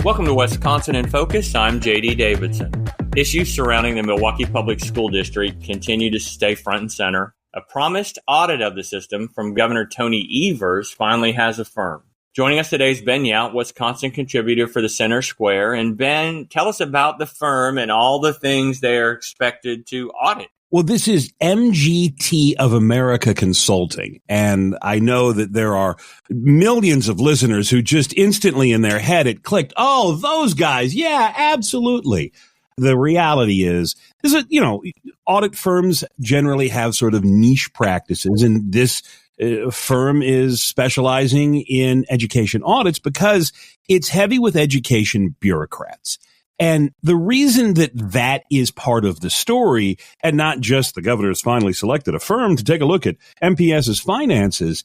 Welcome to Wisconsin in Focus. I'm JD Davidson. Issues surrounding the Milwaukee Public School District continue to stay front and center. A promised audit of the system from Governor Tony Evers finally has affirmed. Joining us today is Ben Yount, Wisconsin contributor for the Center Square. And Ben, tell us about the firm and all the things they are expected to audit. Well, this is MGT of America Consulting, and I know that there are millions of listeners who just instantly in their head it clicked, oh, those guys, yeah, absolutely. The reality is audit firms generally have sort of niche practices, and this firm is specializing in education audits because it's heavy with education bureaucrats. And the reason that that is part of the story, and not just the governor has finally selected a firm to take a look at MPS's finances,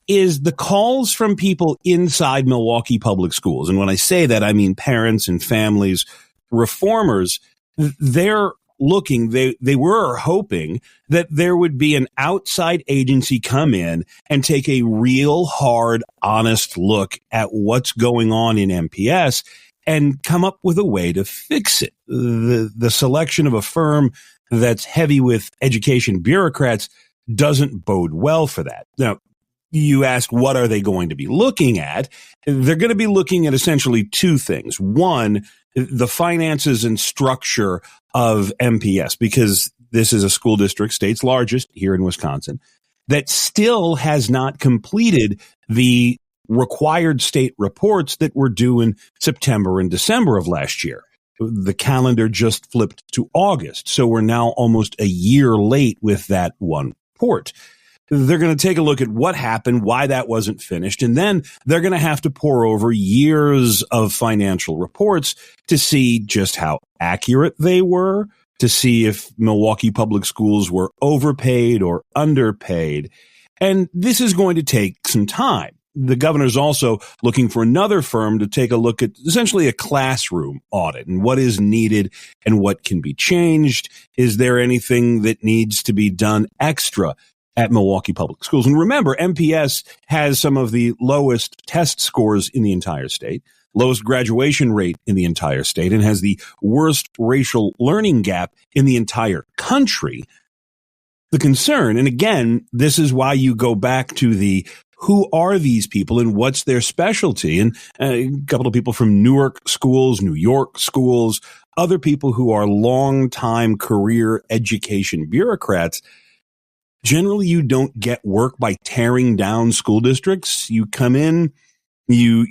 is the calls from people inside Milwaukee Public Schools. And when I say that, I mean parents and families, reformers. They're looking, they were hoping that there would be an outside agency come in and take a real hard, honest look at what's going on in MPS and come up with a way to fix it. The selection of a firm that's heavy with education bureaucrats doesn't bode well for that. Now, you ask, what are they going to be looking at? They're going to be looking at essentially two things. One, the finances and structure of MPS, because this is a school district, state's largest here in Wisconsin, that still has not completed the required state reports that were due in September and December of last year. The calendar just flipped to August, so we're now almost a year late with that one report. They're going to take a look at what happened, why that wasn't finished, and then they're going to have to pore over years of financial reports to see just how accurate they were, to see if Milwaukee Public Schools were overpaid or underpaid. And this is going to take some time. The governor's also looking for another firm to take a look at essentially a classroom audit and what is needed and what can be changed. Is there anything that needs to be done extra at Milwaukee Public Schools? And remember, MPS has some of the lowest test scores in the entire state, lowest graduation rate in the entire state, and has the worst racial learning gap in the entire country. The concern, and again, this is why you go back to the who are these people and what's their specialty? And a couple of people from Newark schools, New York schools, other people who are long-time career education bureaucrats. Generally, you don't get work by tearing down school districts. You come in, you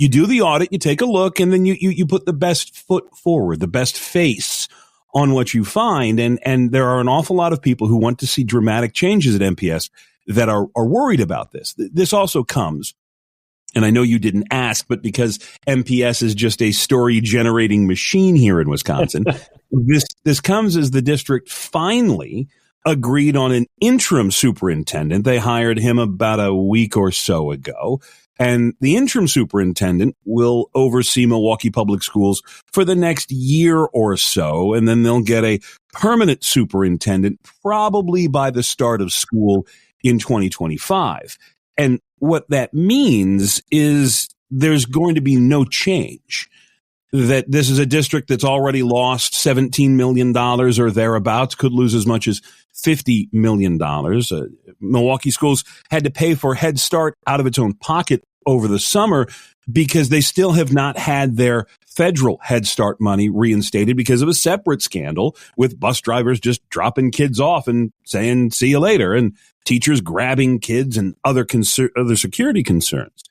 do the audit, you take a look, and then you put the best foot forward, the best face on what you find. And there are an awful lot of people who want to see dramatic changes at MPS that are worried about this. This also comes, and I know you didn't ask, but because MPS is just a story-generating machine here in Wisconsin, this comes as the district finally agreed on an interim superintendent. They hired him about a week or so ago, and the interim superintendent will oversee Milwaukee Public Schools for the next year or so, and then they'll get a permanent superintendent probably by the start of school in 2025. And what that means is there's going to be no change. That this is a district that's already lost $17 million or thereabouts, could lose as much as $50 million. Milwaukee Schools had to pay for Head Start out of its own pocket over the summer because they still have not had their federal Head Start money reinstated because of a separate scandal with bus drivers just dropping kids off and saying, see you later, and teachers grabbing kids and other security concerns.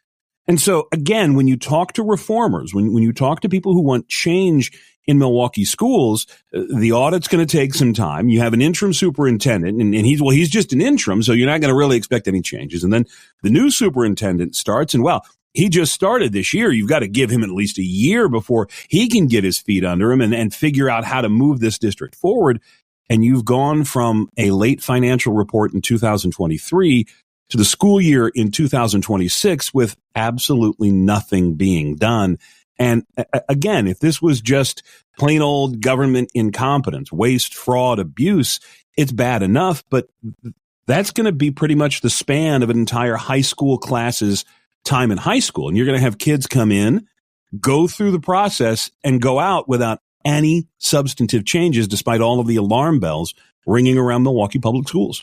And so, again, when you talk to reformers, when you talk to people who want change in Milwaukee schools, the audit's going to take some time. You have an interim superintendent, and he's just an interim, so you're not going to really expect any changes. And then the new superintendent starts, and he just started this year. You've got to give him at least a year before he can get his feet under him and figure out how to move this district forward. And you've gone from a late financial report in 2023 to the school year in 2026 with absolutely nothing being done. And again, if this was just plain old government incompetence, waste, fraud, abuse, it's bad enough, but that's going to be pretty much the span of an entire high school class's time in high school. And you're going to have kids come in, go through the process and go out without any substantive changes, despite all of the alarm bells ringing around Milwaukee Public Schools?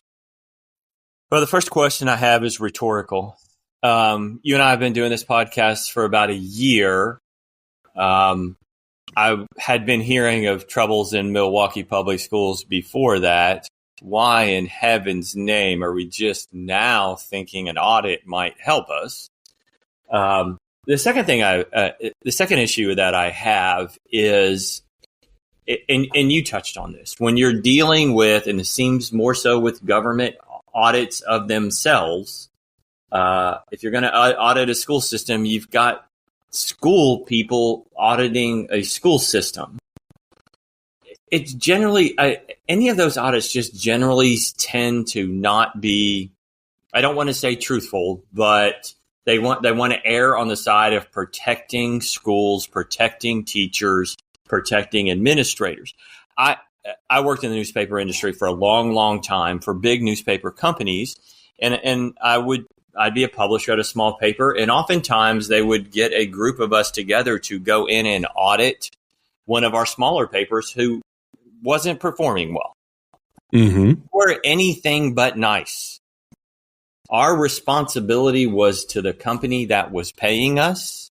Well, the first question I have is rhetorical. You and I have been doing this podcast for about a year. I had been hearing of troubles in Milwaukee Public Schools before that. Why in heaven's name are we just now thinking an audit might help us? The second issue that I have is, and you touched on this, when you're dealing with, and it seems more so with government audits of themselves, if you're going to audit a school system, you've got school people auditing a school system. It's generally, any of those audits just generally tend to not be, I don't want to say truthful, but they want to err on the side of protecting schools, protecting teachers, protecting administrators. I worked in the newspaper industry for a long, long time for big newspaper companies, and I'd be a publisher at a small paper, and oftentimes they would get a group of us together to go in and audit one of our smaller papers who wasn't performing well. Or anything but nice. Our responsibility was to the company that was paying us,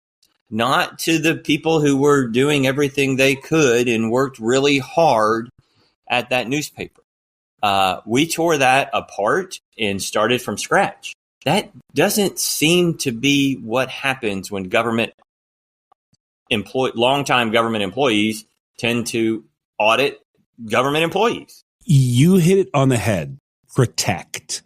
not to the people who were doing everything they could and worked really hard at that newspaper. We tore that apart and started from scratch. That doesn't seem to be what happens when longtime government employees tend to audit government employees. You hit it on the head. Protect.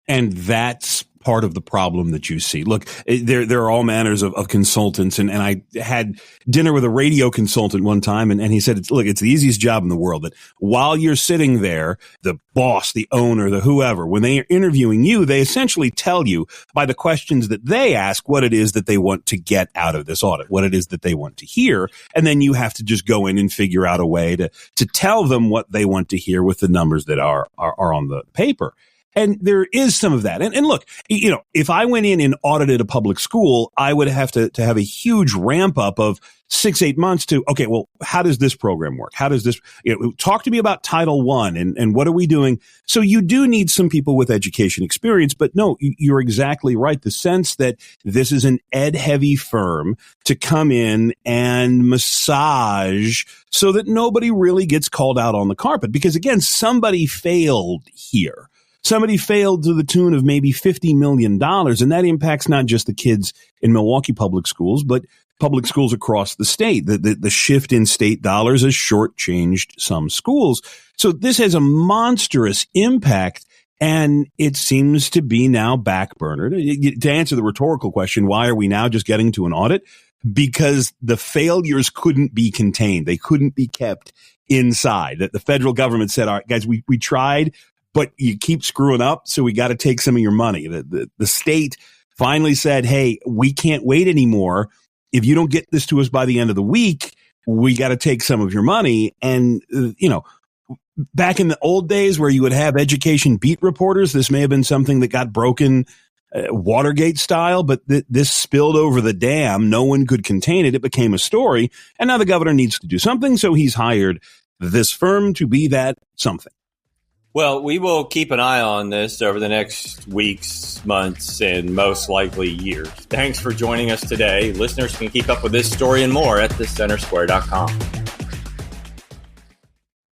And that's part of the problem that you see. Look, there are all manners of consultants. And I had dinner with a radio consultant one time, and he said, it's the easiest job in the world. That while you're sitting there, the boss, the owner, the whoever, when they are interviewing you, they essentially tell you by the questions that they ask what it is that they want to get out of this audit, what it is that they want to hear. And then you have to just go in and figure out a way to tell them what they want to hear with the numbers that are on the paper. And there is some of that. And look, if I went in and audited a public school, I would have to have a huge ramp up of 6-8 months to, okay, well, how does this program work? How does this, talk to me about Title I and what are we doing? So you do need some people with education experience, but no, you're exactly right. The sense that this is an ed heavy firm to come in and massage so that nobody really gets called out on the carpet. Because again, somebody failed here. Somebody failed to the tune of maybe $50 million, and that impacts not just the kids in Milwaukee Public Schools, but public schools across the state. The shift in state dollars has shortchanged some schools. So this has a monstrous impact, and it seems to be now backburnered. To answer the rhetorical question, why are we now just getting to an audit? Because the failures couldn't be contained. They couldn't be kept inside. That the federal government said, all right, guys, we tried, but you keep screwing up, so we got to take some of your money. The state finally said, hey, we can't wait anymore. If you don't get this to us by the end of the week, we got to take some of your money. And, back in the old days where you would have education beat reporters, this may have been something that got broken Watergate style, but this spilled over the dam. No one could contain it. It became a story. And now the governor needs to do something, so he's hired this firm to be that something. Well, we will keep an eye on this over the next weeks, months, and most likely years. Thanks for joining us today. Listeners can keep up with this story and more at thecentersquare.com.